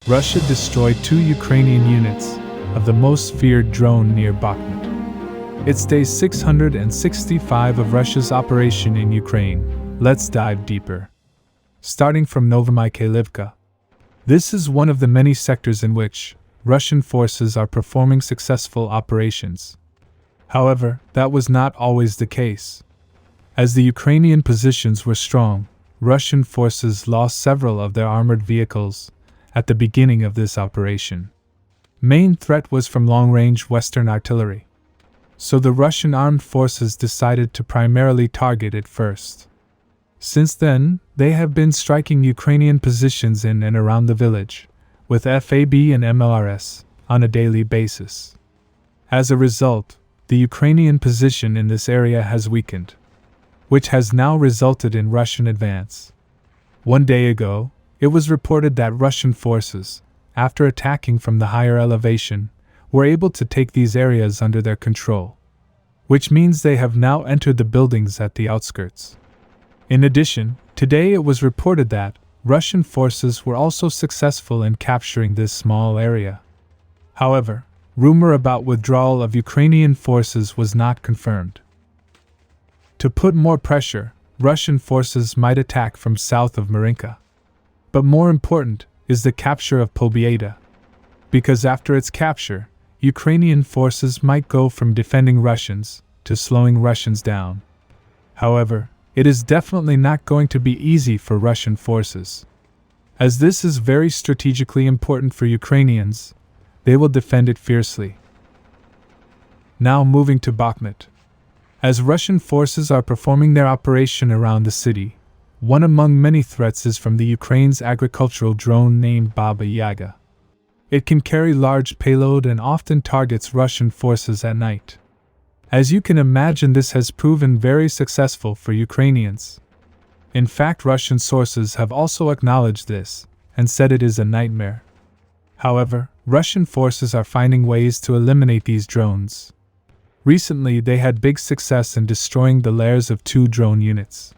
Russia destroyed 2 Ukrainian units of the most feared drone near Bakhmut. It's day 665 of Russia's operation in Ukraine. Let's dive deeper. Starting from Novomykhailivka. This is one of the many sectors in which Russian forces are performing successful operations. However, that was not always the case. As the Ukrainian positions were strong, Russian forces lost several of their armored vehicles at the beginning of this operation. Main threat was from long-range Western artillery. So the Russian armed forces decided to primarily target it first. Since then, they have been striking Ukrainian positions in and around the village, with FAB and MLRS, on a daily basis. As a result, the Ukrainian position in this area has weakened, which has now resulted in Russian advance. 1 day ago, it was reported that Russian forces, after attacking from the higher elevation, were able to take these areas under their control, which means they have now entered the buildings at the outskirts. In addition, today it was reported that Russian forces were also successful in capturing this small area. However, rumor about withdrawal of Ukrainian forces was not confirmed. To put more pressure, Russian forces might attack from south of Maryinka. But more important is the capture of Pobieda, because after its capture, Ukrainian forces might go from defending Russians to slowing Russians down. However, it is definitely not going to be easy for Russian forces. As this is very strategically important for Ukrainians, they will defend it fiercely. Now moving to Bakhmut. As Russian forces are performing their operation around the city, one among many threats is from the Ukraine's agricultural drone named Boya By MM1. It can carry large payload and often targets Russian forces at night. As you can imagine, this has proven very successful for Ukrainians. In fact, Russian sources have also acknowledged this and said it is a nightmare. However, Russian forces are finding ways to eliminate these drones. Recently, they had big success in destroying the lairs of 2 drone units.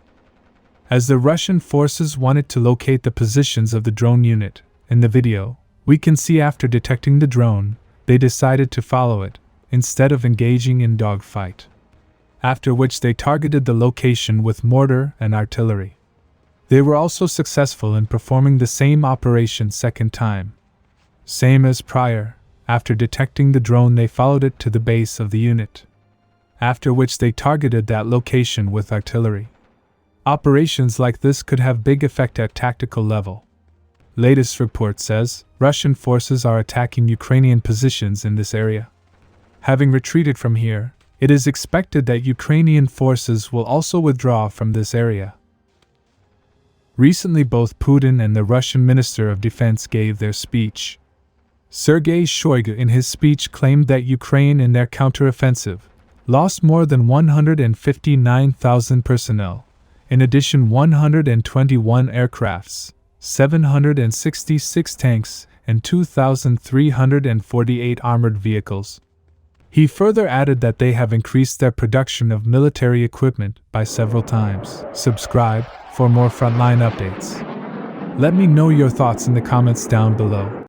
As the Russian forces wanted to locate the positions of the drone unit, in the video, we can see after detecting the drone, they decided to follow it, instead of engaging in dogfight. After which they targeted the location with mortar and artillery. They were also successful in performing the same operation second time. Same as prior, after detecting the drone they followed it to the base of the unit. After which they targeted that location with artillery. Operations like this could have big effect at tactical level. Latest report says, Russian forces are attacking Ukrainian positions in this area. Having retreated from here, it is expected that Ukrainian forces will also withdraw from this area. Recently both Putin and the Russian Minister of Defense gave their speech. Sergei Shoigu in his speech claimed that Ukraine in their counteroffensive lost more than 159,000 personnel. In addition, 121 aircrafts, 766 tanks, and 2,348 armored vehicles. He further added that they have increased their production of military equipment by several times. Subscribe for more frontline updates. Let me know your thoughts in the comments down below.